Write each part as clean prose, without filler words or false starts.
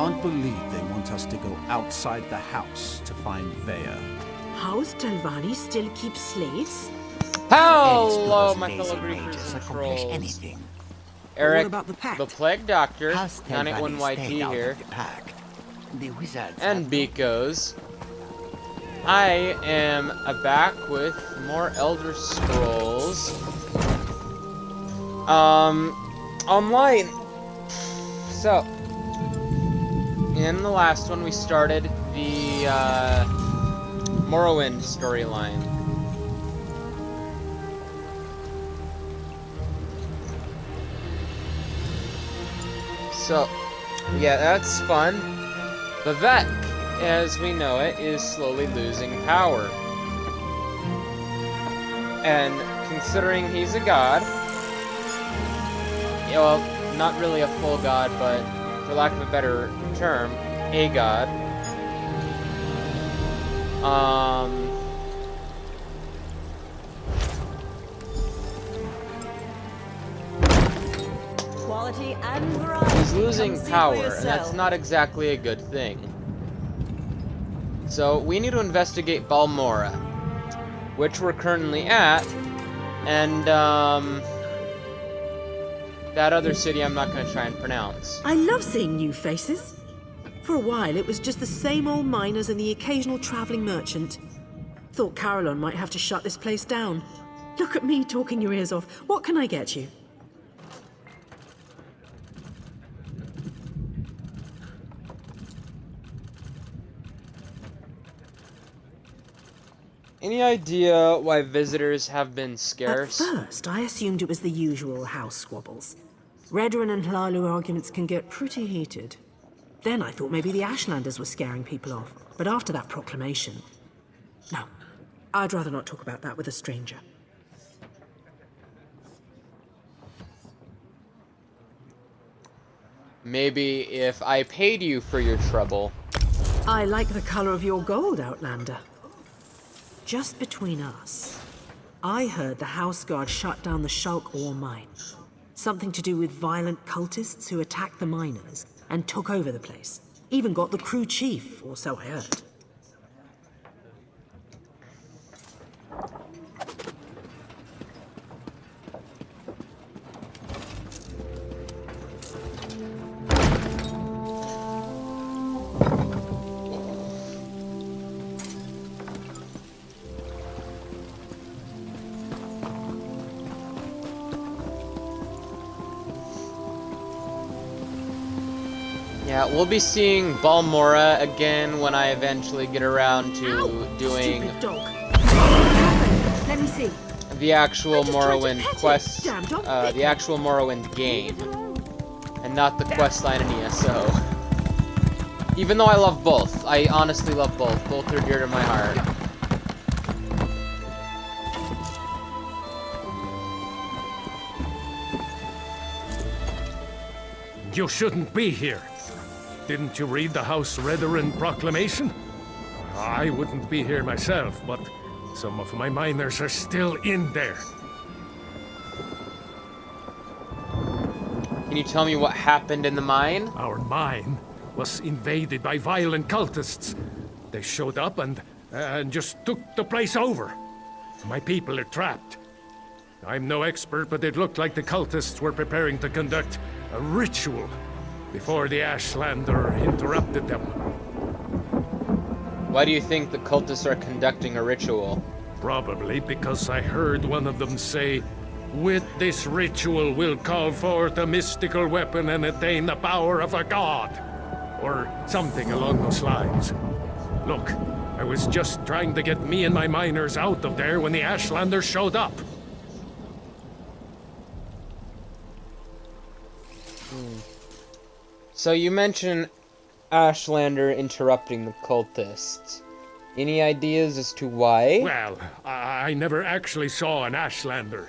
can't believe they want us to go outside the house to find Vea. House Telvanni still keeps slaves? Hello, my fellow Greekers and trolls. Anything. Eric, What about the pact? the Plague Doctor, House Telvanni 981YT stayed out here, of the pact. The wizards and have beekos. I am back with more Elder Scrolls. Online. So, in the last one, we started the Morrowind storyline. So, yeah, that's fun. Vevic, as we know it, is slowly losing power. And considering he's a god, well, not really a full god, but for lack of a better term, a god. Quality and variety. He's losing power, and that's not exactly a good thing. So, we need to investigate Balmora, which we're currently at, and, that other city I'm not going to try and pronounce. I love seeing new faces. For a while, it was just the same old miners and the occasional traveling merchant. Thought Caroline might have to shut this place down. Look at me talking your ears off. What can I get you? Any idea why visitors have been scarce? At first, I assumed it was the usual house squabbles. Redoran and Hlalu arguments can get pretty heated. Then I thought maybe the Ashlanders were scaring people off. But after that proclamation... No, I'd rather not talk about that with a stranger. Maybe if I paid you for your trouble. I like the color of your gold, Outlander. Just between us, I heard the House Guard shut down the Shulk ore mine. Something to do with violent cultists who attacked the miners and took over the place. Even got the crew chief, or so I heard. Yeah, we'll be seeing Balmora again when I eventually get around to doing Stupid dog. What happened? Let me see. the actual I just tried to Morrowind pet it. quest, Damn dog. the actual Morrowind game, and not the quest line in ESO. Even though I love both, I honestly love both. Both are dear to my heart. You shouldn't be here. Didn't you read the House Redoran proclamation? I wouldn't be here myself, but some of my miners are still in there. Can you tell me what happened in the mine? Our mine was invaded by violent cultists. They showed up and just took the place over. My people are trapped. I'm no expert, but it looked like the cultists were preparing to conduct a ritual before the Ashlander interrupted them. Why do you think the cultists are conducting a ritual? Probably because I heard one of them say, "With this ritual we'll call forth a mystical weapon and attain the power of a god." Or something along those lines. Look, I was just trying to get me and my miners out of there when the Ashlanders showed up. So you mentioned Ashlander interrupting the cultists. Any ideas as to why? Well, I never actually saw an Ashlander,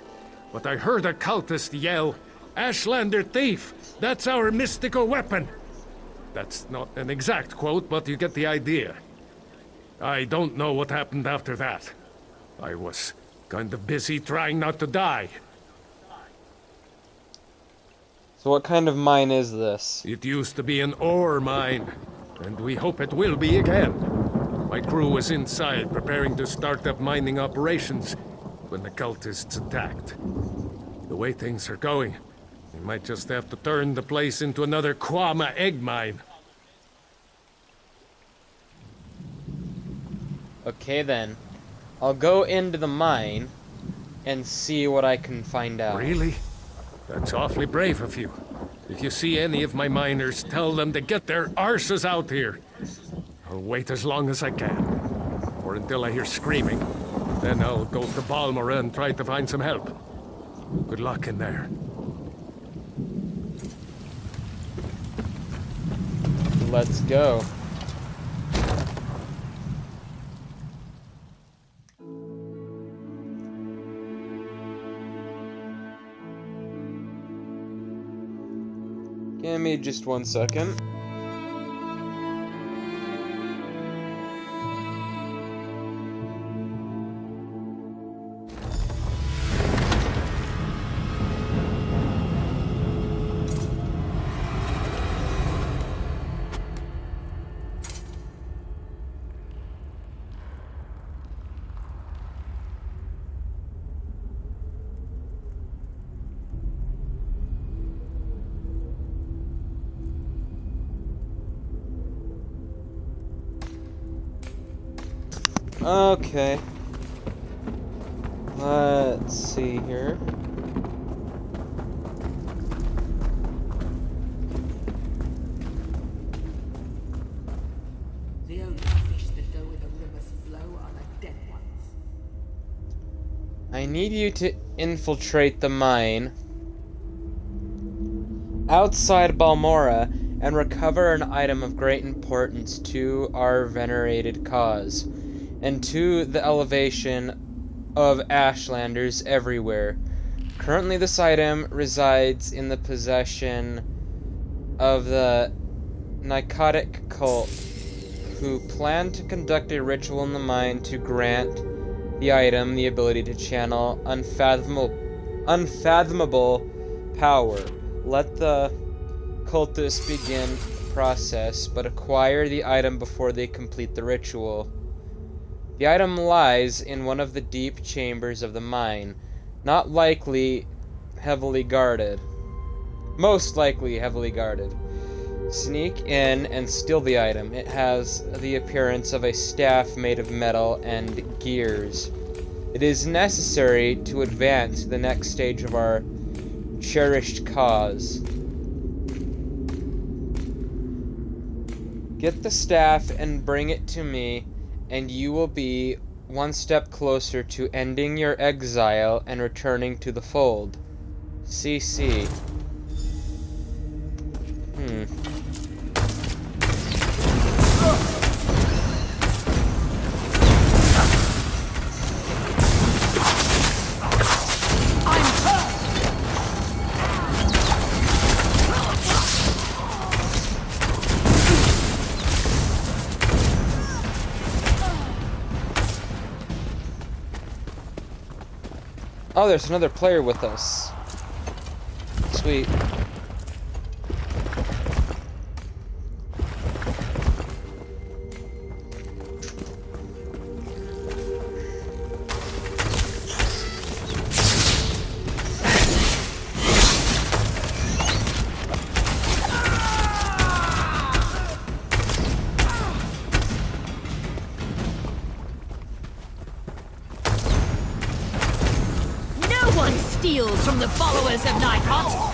but I heard a cultist yell, "Ashlander thief! That's our mystical weapon!" That's not an exact quote, but you get the idea. I don't know what happened after that. I was kind of busy trying not to die. So what kind of mine is this? It used to be an ore mine, and we hope it will be again. My crew was inside preparing to start up mining operations when the cultists attacked. The way things are going, we might just have to turn the place into another Kwama egg mine. Okay then. I'll go into the mine and see what I can find out. Really? That's awfully brave of you. If you see any of my miners, tell them to get their arses out here. I'll wait as long as I can. Or until I hear screaming. Then I'll go to Balmora and try to find some help. Good luck in there. Let's go. Give me just 1 second. Okay. Let's see here. The only fish that go with a river's flow are the dead ones. I need you to infiltrate the mine outside Balmora and recover an item of great importance to our venerated cause, and to the elevation of Ashlanders everywhere. Currently, this item resides in the possession of the Narcotic Cult, who plan to conduct a ritual in the mine to grant the item the ability to channel unfathomable power. Let the cultists begin the process, but acquire the item before they complete the ritual. The item lies in one of the deep chambers of the mine, not likely heavily guarded. Most likely heavily guarded. Sneak in and steal the item. It has the appearance of a staff made of metal and gears. It is necessary to advance to the next stage of our cherished cause. Get the staff and bring it to me, and you will be one step closer to ending your exile and returning to the fold. CC. Oh, there's another player with us. Sweet. Steals from the followers of Nikon.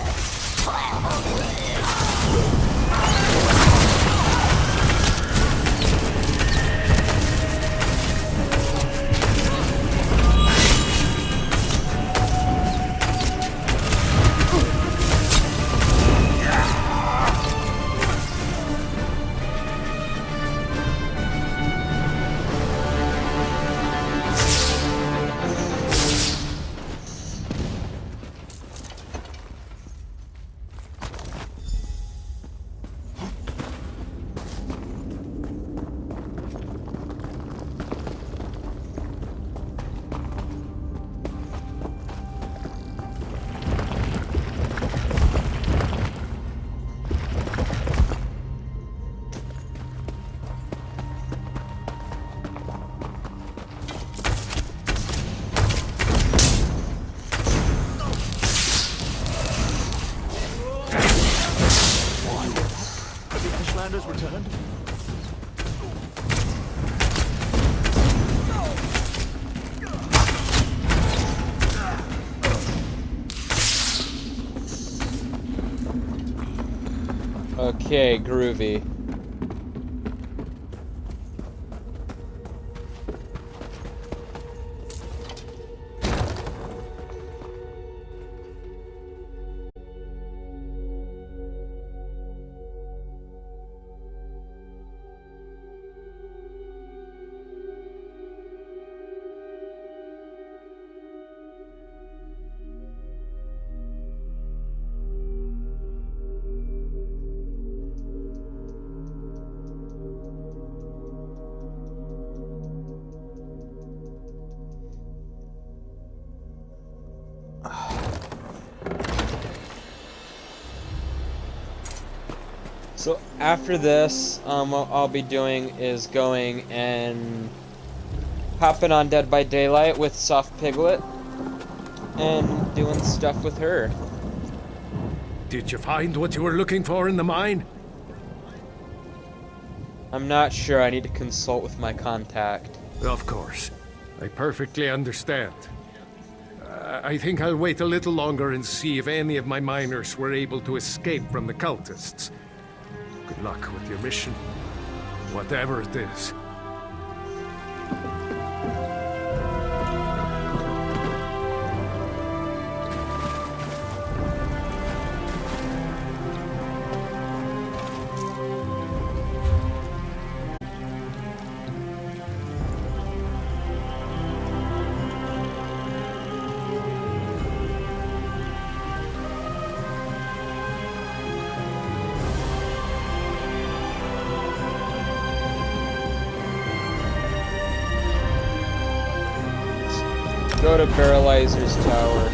wizard. Okay, groovy. So after this, what I'll be doing is going and hopping on Dead by Daylight with Soft Piglet and doing stuff with her. Did you find what you were looking for in the mine? I'm not sure. I need to consult with my contact. Of course. I perfectly understand. I think I'll wait a little longer and see if any of my miners were able to escape from the cultists. Good luck with your mission, whatever it is. Go to Barrelizer's tower.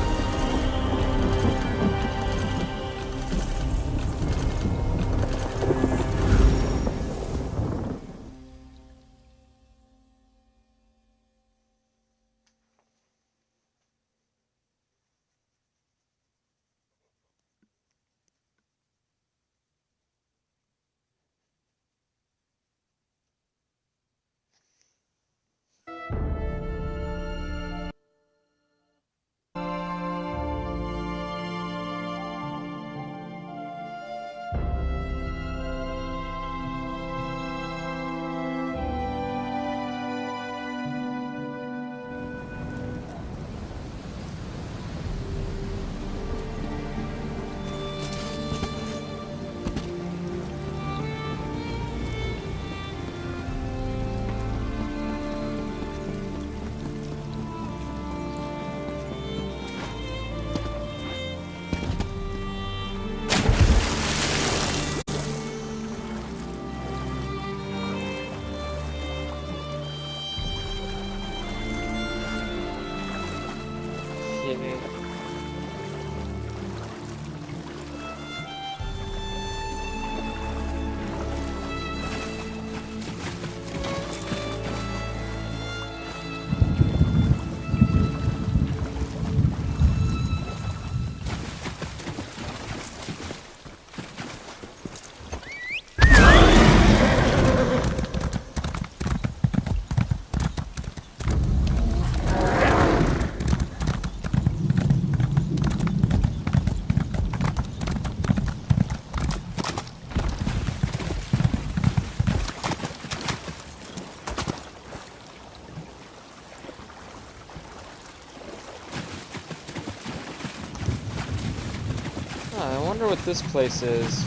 I wonder what this place is.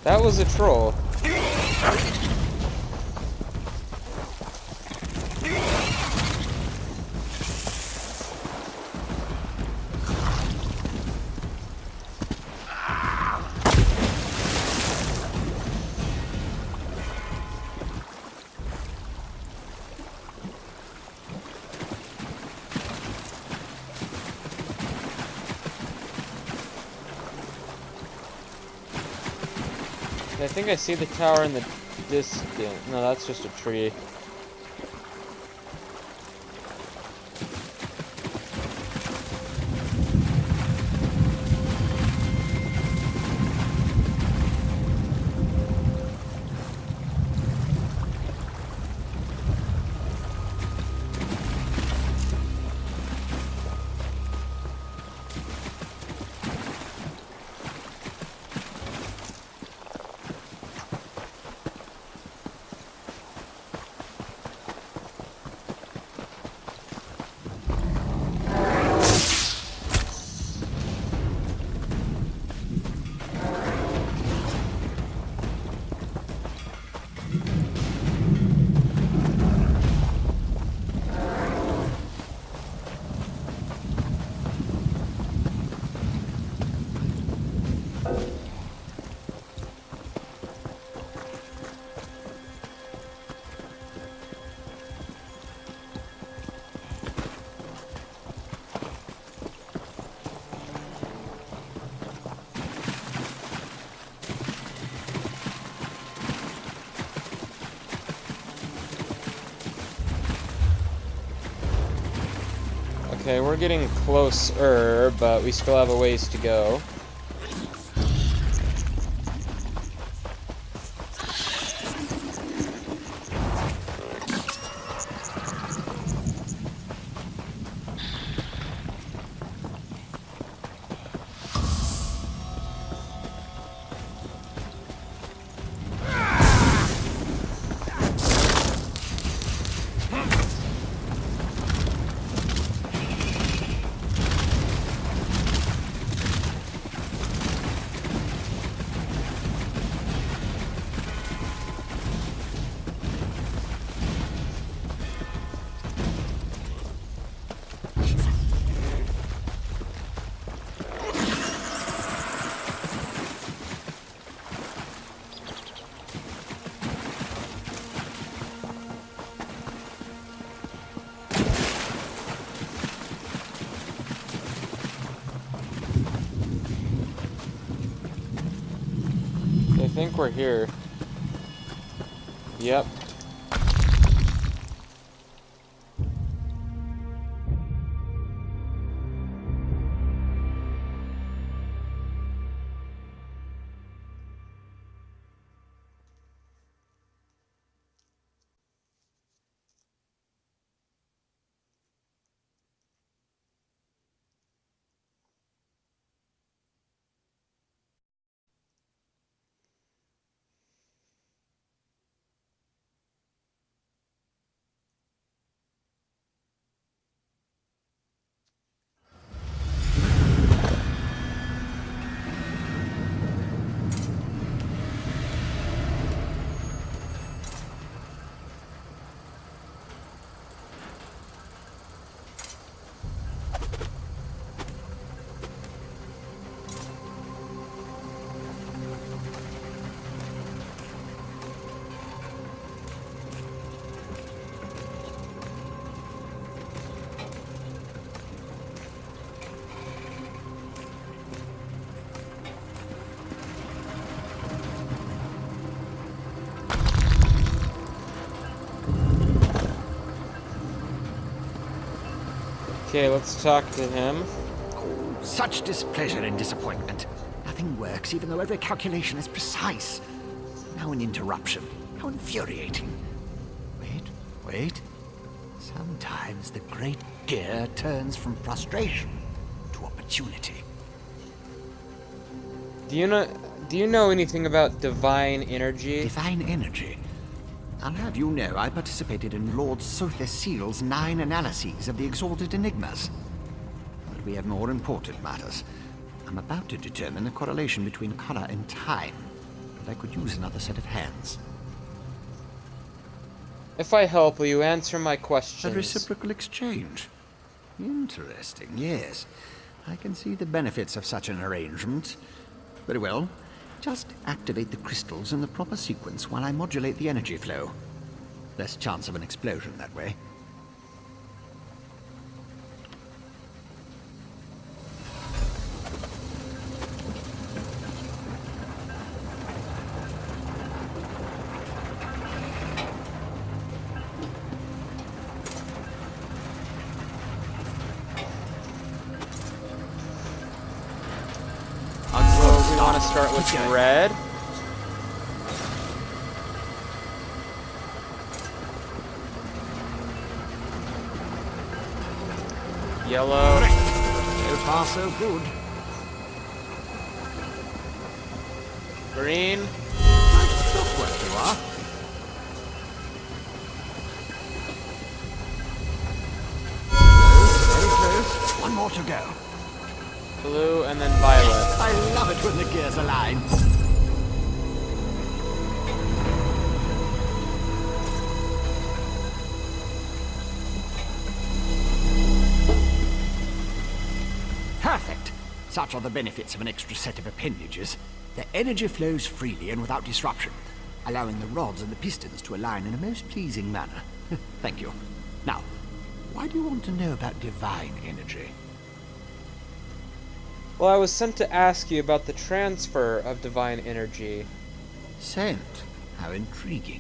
That was a troll. I think I see the tower in the distance. No, that's just a tree. Okay, we're getting closer, but we still have a ways to go. I think we're here. Yep. Okay, let's talk to him. Such displeasure and disappointment. Nothing works, even though every calculation is precise. Now an interruption. How infuriating. Wait. Sometimes the great gear turns from frustration to opportunity. Do you know anything about divine energy? Divine energy. I'll have you know I participated in Lord Sothesseal's 9 analyses of the exalted enigmas. But we have more important matters. I'm about to determine the correlation between color and time, and I could use another set of hands. If I help, will you answer my A questions? reciprocal exchange. Interesting, yes. I can see the benefits of such an arrangement. Very well. Just activate the crystals in the proper sequence while I modulate the energy flow. Less chance of an explosion that way. We want to start with red. Yellow. So far, so good. Green. Nice clockwork you are. Very close. One more to go. Blue, and then violet. I love it when the gears align. Perfect. Such are the benefits of an extra set of appendages. The energy flows freely and without disruption, allowing the rods and the pistons to align in a most pleasing manner. Thank you. Now, why do you want to know about divine energy? Well, I was sent to ask you about the transfer of divine energy. Sent? How intriguing.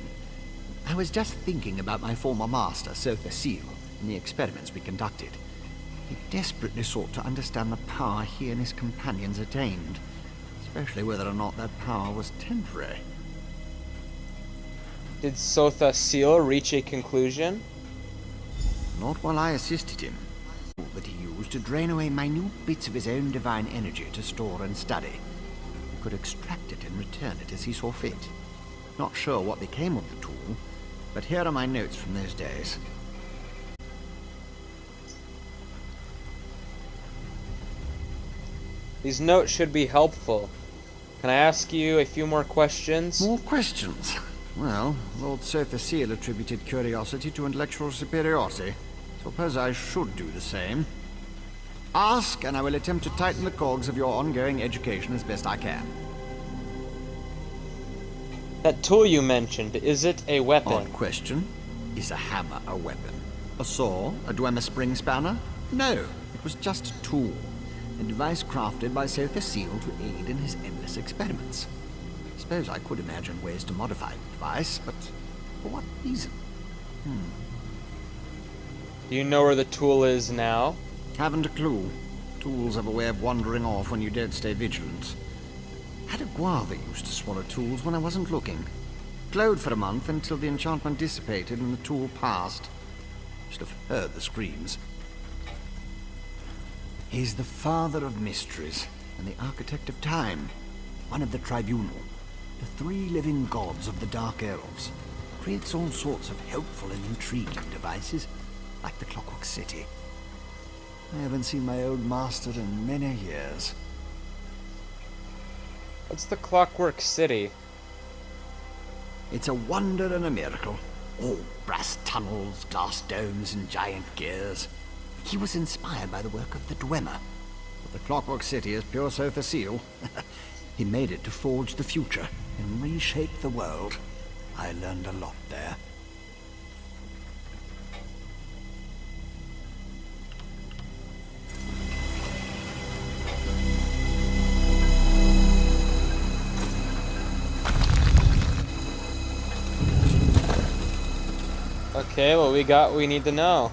I was just thinking about my former master, Sothesseal, and the experiments we conducted. He desperately sought to understand the power he and his companions attained, especially whether or not that power was temporary. Did Sotha Seal reach a conclusion? Not while I assisted him. That he used to drain away minute bits of his own divine energy to store and study. He could extract it and return it as he saw fit. Not sure what became of the tool, but here are my notes from those days. These notes should be helpful. Can I ask you a few more questions? More questions? Well, Lord Sotha Seal attributed curiosity to intellectual superiority. Suppose I should do the same. Ask, and I will attempt to tighten the cogs of your ongoing education as best I can. That tool you mentioned, is it a weapon? Odd question. Is a hammer a weapon? A saw? A Dwemer spring spanner? No, it was just a tool. A device crafted by Sotha Seal to aid in his endless experiments. Suppose I could imagine ways to modify the device, but for what reason? Do you know where the tool is now? Haven't a clue. Tools have a way of wandering off when you don't stay vigilant. Had a guava used to swallow tools when I wasn't looking. Glowed for a month until the enchantment dissipated and the tool passed. Should have heard the screams. He's the father of mysteries and the architect of time. One of the tribunal. The three living gods of the Dark Elves. Creates all sorts of helpful and intriguing devices, like the Clockwork City. I haven't seen my old master in many years. What's the Clockwork City? It's a wonder and a miracle. All brass tunnels, glass domes, and giant gears. He was inspired by the work of the Dwemer. But the Clockwork City is pure Sotha Seal. He made it to forge the future and reshape the world. I learned a lot there. Okay, well, we got what we need to know.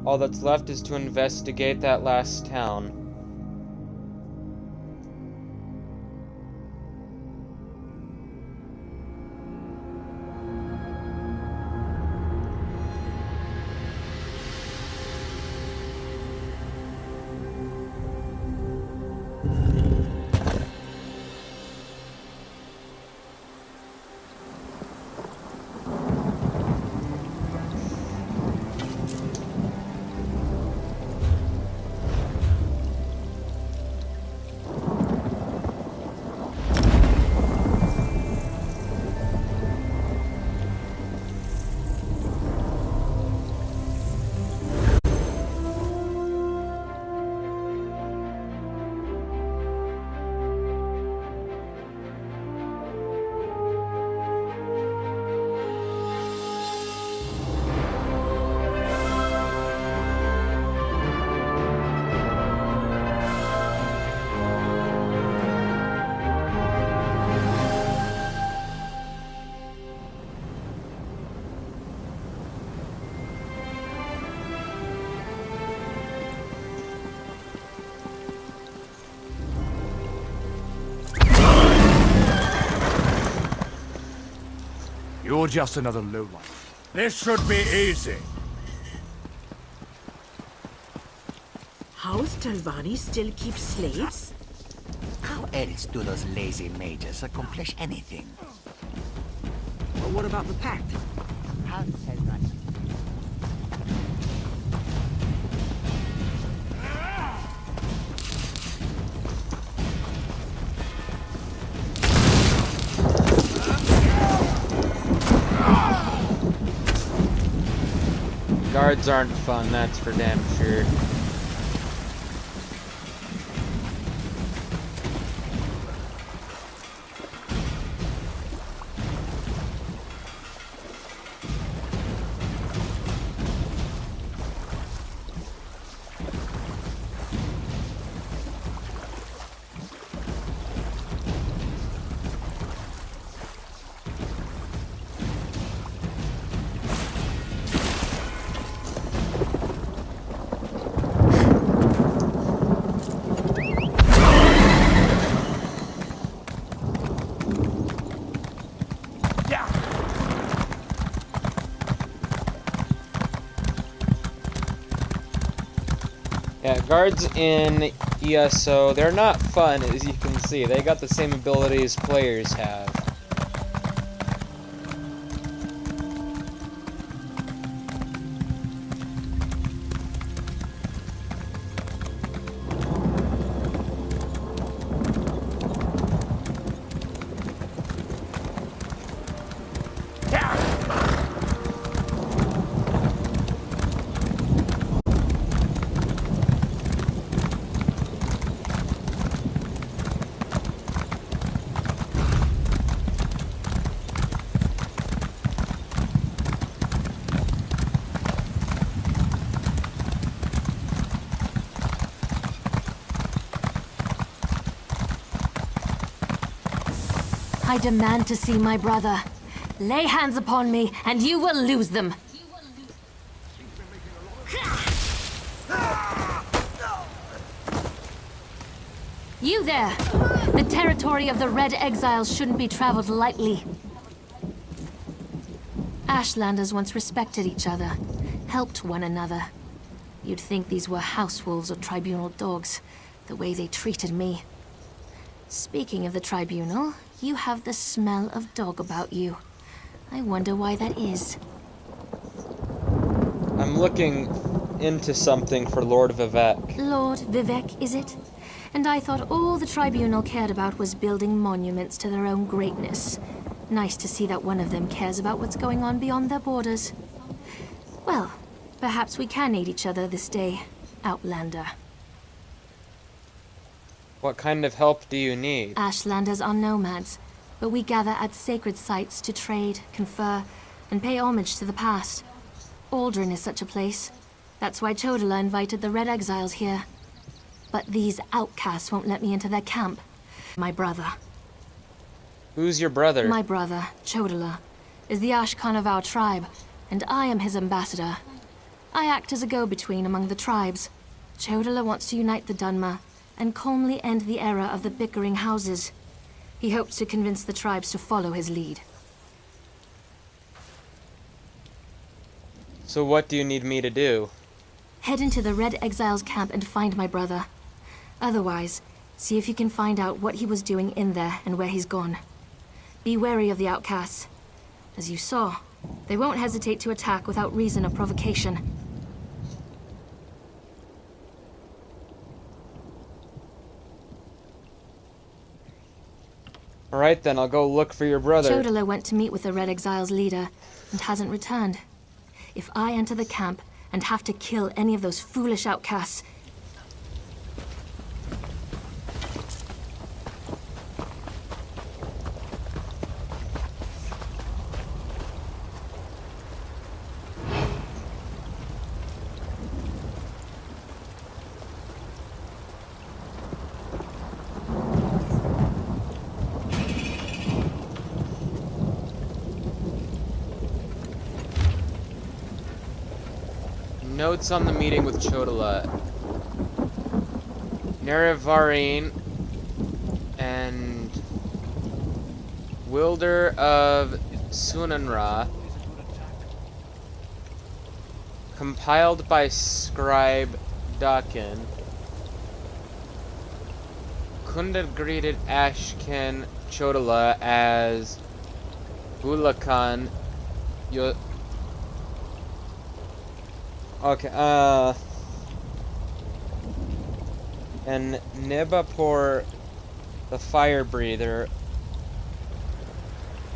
All that's left is to investigate that last town. You're just another lowlife. This should be easy. How's Talvani still keep slaves? How else do those lazy mages accomplish anything? But what about the pact? How Talvani? Guards aren't fun, that's for damn sure. Yeah, guards in ESO, they're not fun, as you can see. They got the same abilities players have. I demand to see my brother. Lay hands upon me, and you will lose them. You there! The territory of the Red Exiles shouldn't be traveled lightly. Ashlanders once respected each other, helped one another. You'd think these were house wolves or tribunal dogs, the way they treated me. Speaking of the tribunal, you have the smell of dog about you. I wonder why that is. I'm looking into something for Lord Vevic. Lord Vevic, is it? And I thought all the tribunal cared about was building monuments to their own greatness. Nice to see that one of them cares about what's going on beyond their borders. Well, perhaps we can aid each other this day, Outlander. What kind of help do you need? Ashlanders are nomads, but we gather at sacred sites to trade, confer, and pay homage to the past. Aldrin is such a place. That's why Chodala invited the Red Exiles here. But these outcasts won't let me into their camp. My brother. Who's your brother? My brother, Chodala, is the Arch-Cannon of our tribe, and I am his ambassador. I act as a go-between among the tribes. Chodala wants to unite the Dunmer and calmly end the era of the bickering houses. He hopes to convince the tribes to follow his lead. So what do you need me to do? Head into the Red Exiles camp and find my brother. Otherwise, see if you can find out what he was doing in there and where he's gone. Be wary of the outcasts. As you saw, they won't hesitate to attack without reason or provocation. Alright then, I'll go look for your brother. Chodala went to meet with the Red Exiles leader and hasn't returned. If I enter the camp and have to kill any of those foolish outcasts, Notes on the meeting with Chodala. Nerevarine and Wilder of Sunanra, compiled by Scribe Dakin. Kunda greeted Ashken Chodala as Bulakan Okay, and Nibapur, the fire breather,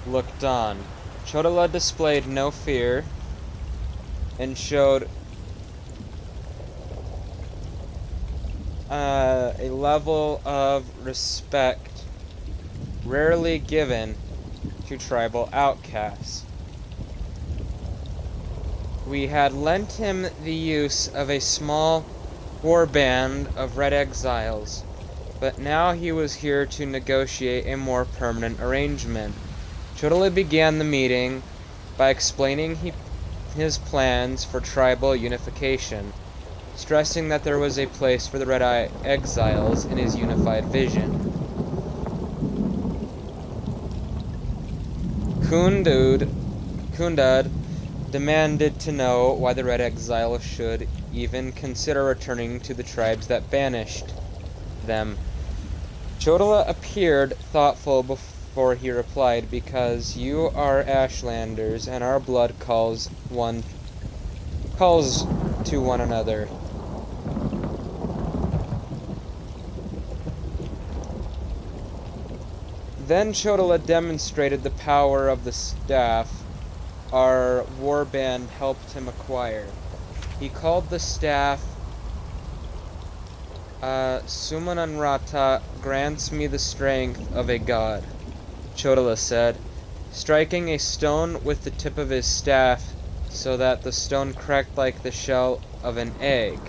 looked on. Chodala displayed no fear and showed a level of respect rarely given to tribal outcasts. We had lent him the use of a small warband of Red Exiles, but now he was here to negotiate a more permanent arrangement. Chodala began the meeting by explaining his plans for tribal unification, stressing that there was a place for the Red Exiles in his unified vision. Kundad demanded to know why the Red Exiles should even consider returning to the tribes that banished them. Chodala appeared thoughtful before he replied, because you are Ashlanders, and our blood calls to one another. Then Chodala demonstrated the power of the staff our warband helped him acquire. He called the staff Sumananrata grants me the strength of a god, Chodala said, striking a stone with the tip of his staff so that the stone cracked like the shell of an egg.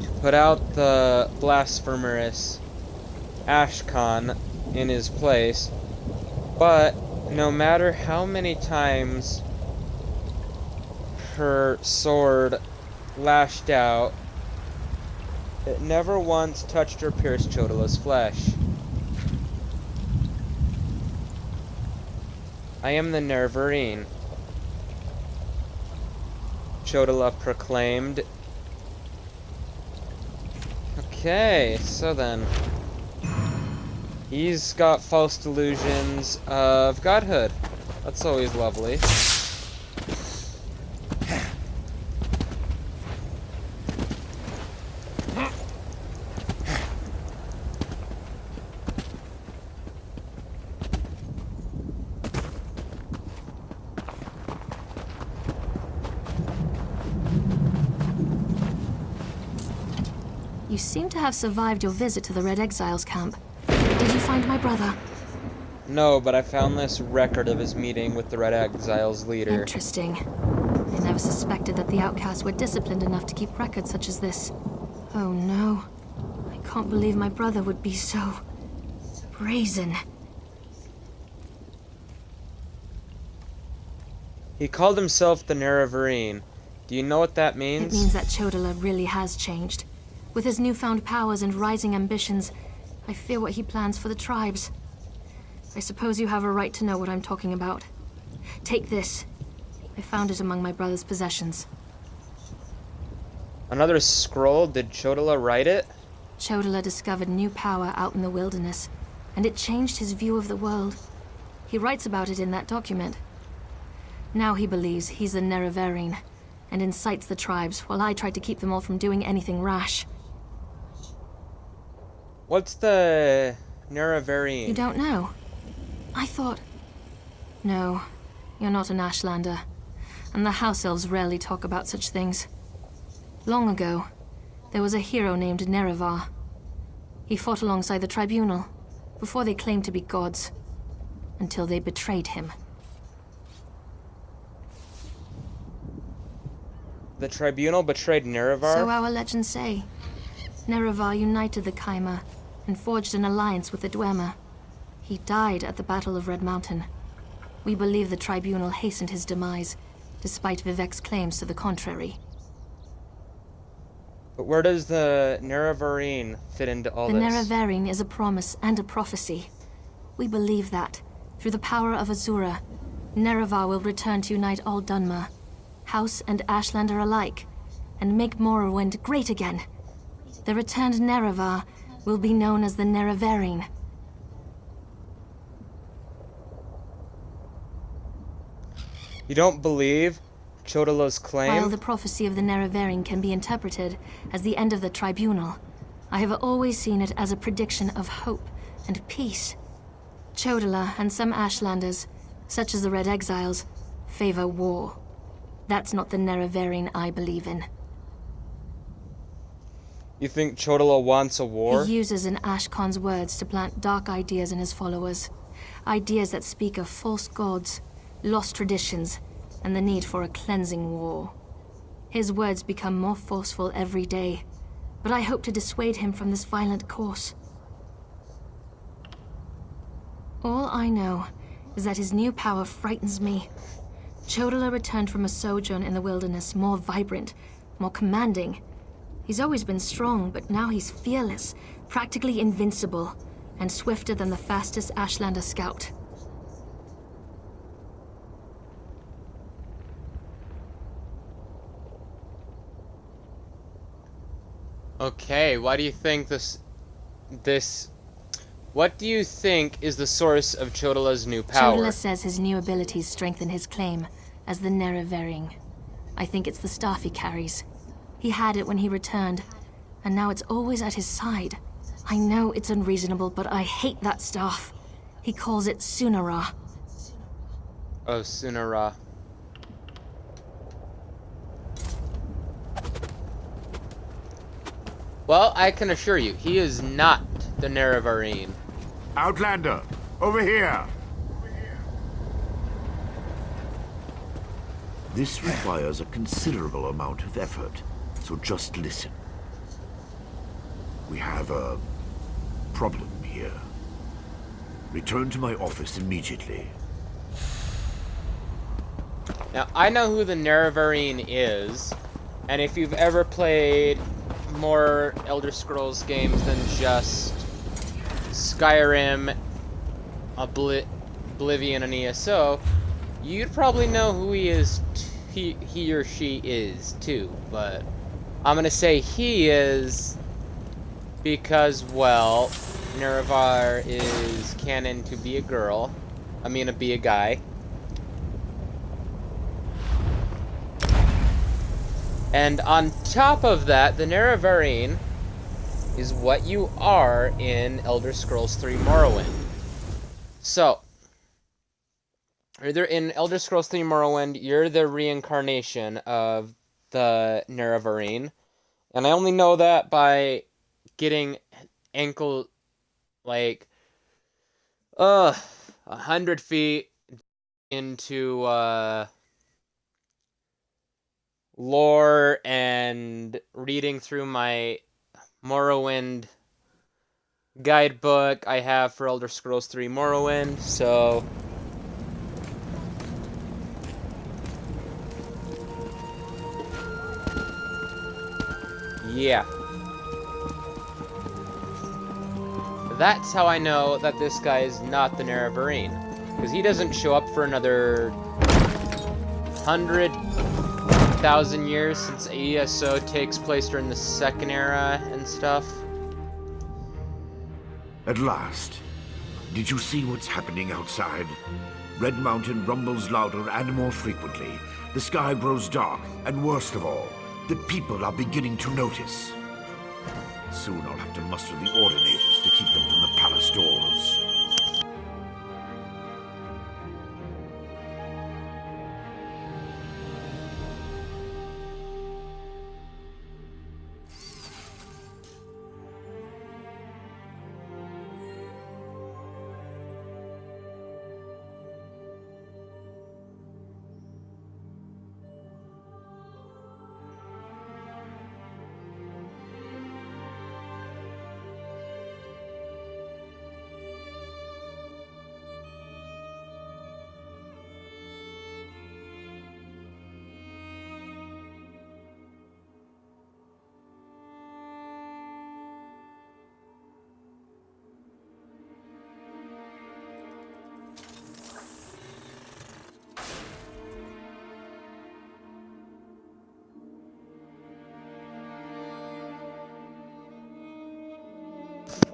To put out the blasphemous Arch-Cannon in his place, but no matter how many times her sword lashed out, it never once touched or pierced Chodala's flesh. I am the Nervarine, Chodala proclaimed. Okay, so then, he's got false delusions of godhood. That's always lovely. You seem to have survived your visit to the Red Exiles camp. Did you find my brother? No, but I found this record of his meeting with the Red Exiles leader. Interesting. I never suspected that the outcasts were disciplined enough to keep records such as this. Oh no. I can't believe my brother would be so brazen. He called himself the Nervarine. Do you know what that means? It means that Chodala really has changed. With his newfound powers and rising ambitions, I fear what he plans for the tribes. I suppose you have a right to know what I'm talking about. Take this. I found it among my brother's possessions. Another scroll? Did Chodala write it? Chodala discovered new power out in the wilderness, and it changed his view of the world. He writes about it in that document. Now he believes he's the Nervarine, and incites the tribes while I try to keep them all from doing anything rash. What's the Nervarine? You don't know? I thought... No, you're not an Ashlander, and the House Elves rarely talk about such things. Long ago, there was a hero named Nerevar. He fought alongside the Tribunal, before they claimed to be gods, until they betrayed him. The Tribunal betrayed Nerevar? So our legends say. Nerevar united the Kaima and forged an alliance with the Dwemer. He died at the Battle of Red Mountain. We believe the Tribunal hastened his demise, despite Vivec's claims to the contrary. But where does the Nervarine fit into all this? The Nervarine is a promise and a prophecy. We believe that, through the power of Azura, Nerevar will return to unite all Dunmer, House and Ashlander alike, and make Morrowind great again. The returned Nerevar will be known as the Nervarine. You don't believe Chodala's claim? While the prophecy of the Nervarine can be interpreted as the end of the Tribunal, I have always seen it as a prediction of hope and peace. Chodala and some Ashlanders, such as the Red Exiles, favor war. That's not the Nervarine I believe in. You think Chodala wants a war? He uses an Ashkan's words to plant dark ideas in his followers. Ideas that speak of false gods, lost traditions, and the need for a cleansing war. His words become more forceful every day, but I hope to dissuade him from this violent course. All I know is that his new power frightens me. Chodala returned from a sojourn in the wilderness more vibrant, more commanding. He's always been strong, but now he's fearless, practically invincible, and swifter than the fastest Ashlander scout. Okay, why do you think what do you think is the source of Chodala's new power? Chodala says his new abilities strengthen his claim as the Nerevaring. I think it's the staff he carries. He had it when he returned, and now it's always at his side. I know it's unreasonable, but I hate that staff. He calls it Sunara. Oh, Sunara. Well, I can assure you, he is not the Nerevarine. Outlander, over here! This requires a considerable amount of effort, so just listen. We have a problem here. Return to my office immediately. Now, I know who the Nerevarine is, and if you've ever played more Elder Scrolls games than just Skyrim, Oblivion, and ESO, you'd probably know who he is, he or she is, too, but I'm gonna say he is because, well, Nerevar is canon to be a girl. I mean, to be a guy. And on top of that, the Nerevarine is what you are in Elder Scrolls 3 Morrowind. So, in Elder Scrolls 3 Morrowind, you're the reincarnation of the Nerevarine. And I only know that by getting ankle, like, 100 feet into, lore and reading through my Morrowind guidebook I have for Elder Scrolls 3 Morrowind, so yeah. That's how I know that this guy is not the Nerevarine, because he doesn't show up for another 100,000 years, since ESO takes place during the Second Era and stuff. At last. Did you see what's happening outside? Red Mountain rumbles louder and more frequently. The sky grows dark, and worst of all, the people are beginning to notice. Soon I'll have to muster the Ordinators to keep them from the palace doors.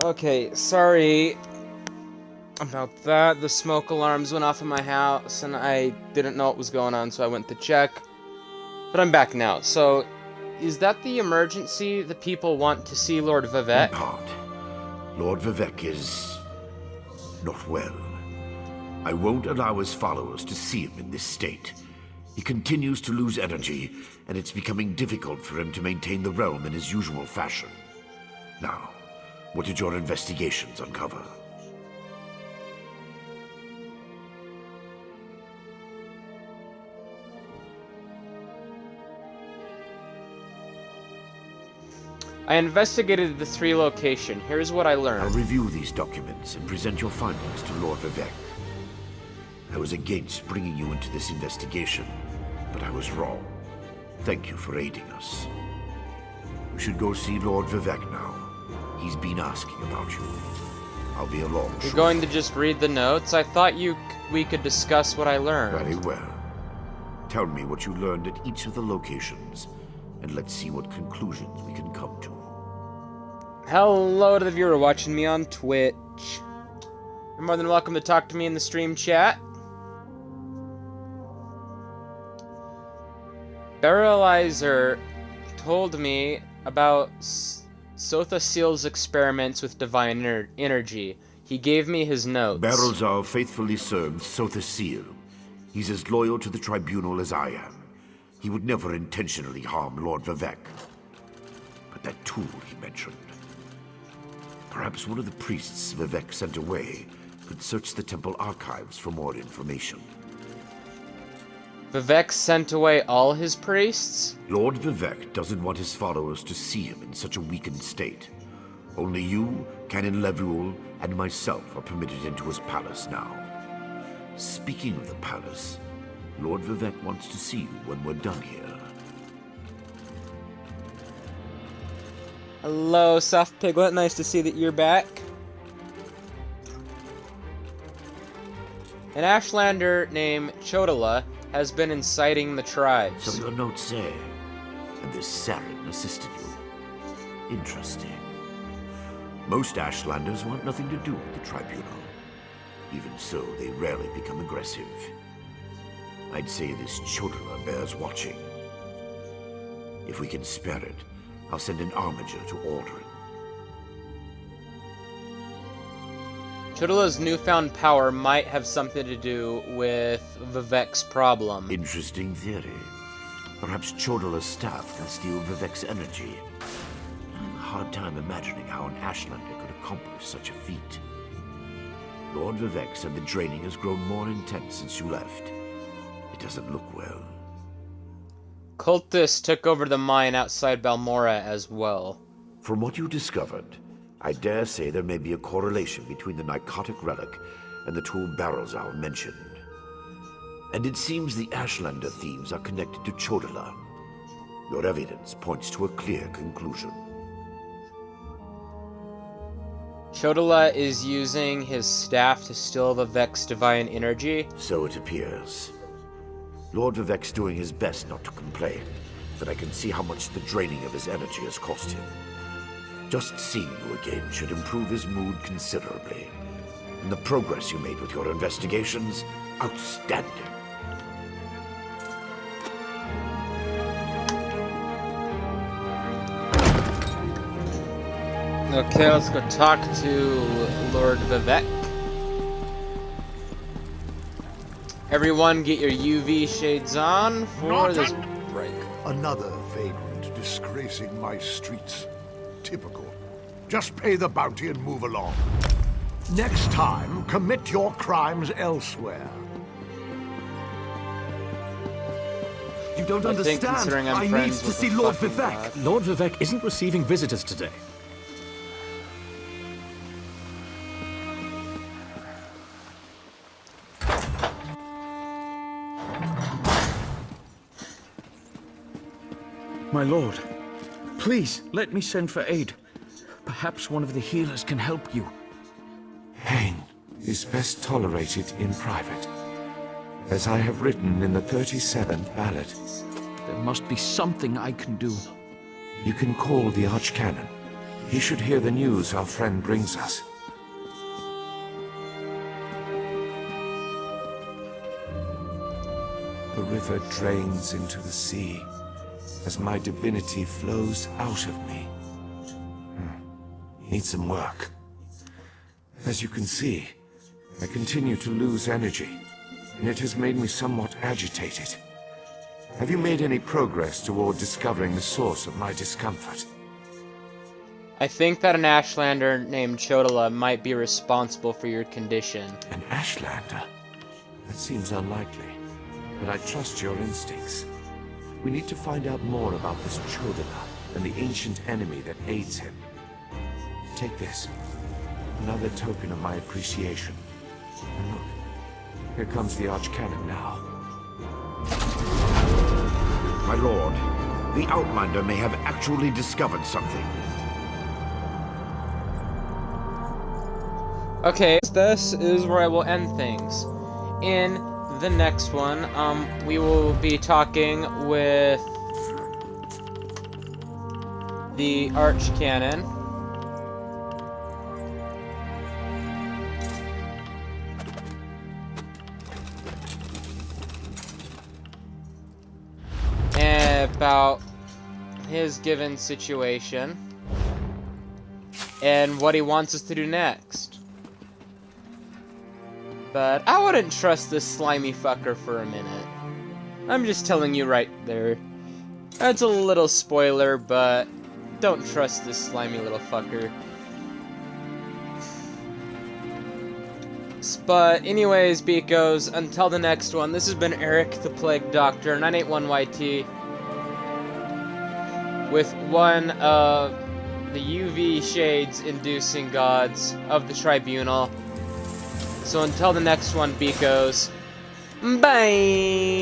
Okay, sorry about that. The smoke alarms went off in my house, and I didn't know what was going on, so I went to check. But I'm back now. So, is that the emergency the people want to see Lord Vevic? In part. Lord Vevic is not well. I won't allow his followers to see him in this state. He continues to lose energy, and it's becoming difficult for him to maintain the realm in his usual fashion. Now, what did your investigations uncover? I investigated the 3 location. Here's what I learned. I'll review these documents and present your findings to Lord Vevic. I was against bringing you into this investigation, but I was wrong. Thank you for aiding us. We should go see Lord Vevic now. He's been asking about you. I'll be along. You're going to just read the notes? I thought we could discuss what I learned. Very well. Tell me what you learned at each of the locations, and let's see what conclusions we can come to. Hello to the viewer watching me on Twitch. You're more than welcome to talk to me in the stream chat. Barrelizer told me about Sotha Seal's experiments with divine energy. He gave me his notes. Barrelzar faithfully served Sotha Seal. He's as loyal to the Tribunal as I am. He would never intentionally harm Lord Vevic. But that tool he mentioned... Perhaps one of the priests Vevic sent away could search the temple archives for more information. Vevic sent away all his priests? Lord Vevic doesn't want his followers to see him in such a weakened state. Only you, Canon Levuel, and myself are permitted into his palace now. Speaking of the palace, Lord Vevic wants to see you when we're done here. Hello, Soft Piglet. Nice to see that you're back. An Ashlander named Chodala has been inciting the tribes. So your notes say, and this Saren assisted you. Interesting. Most Ashlanders want nothing to do with the Tribunal. Even so, they rarely become aggressive. I'd say this Chodala bears watching. If we can spare it, I'll send an armiger to order it. Chodala's newfound power might have something to do with Vivec's problem. Interesting theory. Perhaps Chodala's staff can steal Vivec's energy. I have a hard time imagining how an Ashlander could accomplish such a feat. Lord Vevic said the draining has grown more intense since you left. It doesn't look well. Cultists took over the mine outside Balmora as well. From what you discovered, I dare say there may be a correlation between the narcotic relic and the tool Barrelzar mentioned. And it seems the Ashlander thieves are connected to Chodala. Your evidence points to a clear conclusion. Chodala is using his staff to steal Vivec's divine energy? So it appears. Lord Vivec's doing his best not to complain, but I can see how much the draining of his energy has cost him. Just seeing you again should improve his mood considerably. And the progress you made with your investigations, outstanding. Okay, let's go talk to Lord Vevic. Everyone get your UV shades on for this break. Another vagrant disgracing my streets. Typical. Just pay the bounty and move along. Next time, commit your crimes elsewhere. You don't I think understand. considering I'm I need friends to with see the Lord fucking Vevic. god. Lord Vevic isn't receiving visitors today. My lord, please let me send for aid. Perhaps one of the healers can help you. Pain is best tolerated in private, as I have written in the 37th ballad. There must be something I can do. You can call the Arch-Cannon. He should hear the news our friend brings us. The river drains into the sea as my divinity flows out of me. Needs some work. As you can see, I continue to lose energy, and it has made me somewhat agitated. Have you made any progress toward discovering the source of my discomfort? I think that an Ashlander named Chodala might be responsible for your condition. An Ashlander? That seems unlikely, but I trust your instincts. We need to find out more about this Chodala and the ancient enemy that aids him. Take this. Another token of my appreciation. And look, here comes the Arch-Cannon now. My lord, the Outlander may have actually discovered something. Okay, this is where I will end things. In the next one, we will be talking with the Arch-Cannon. about his given situation and what he wants us to do next. But I wouldn't trust this slimy fucker for a minute. I'm just telling you right there. That's a little spoiler, but don't trust this slimy little fucker. But anyways, beekos, until the next one, this has been Eric the Plague Doctor, 981YT, with one of the UV shades inducing gods of the Tribunal. So until the next one, beekos, bye!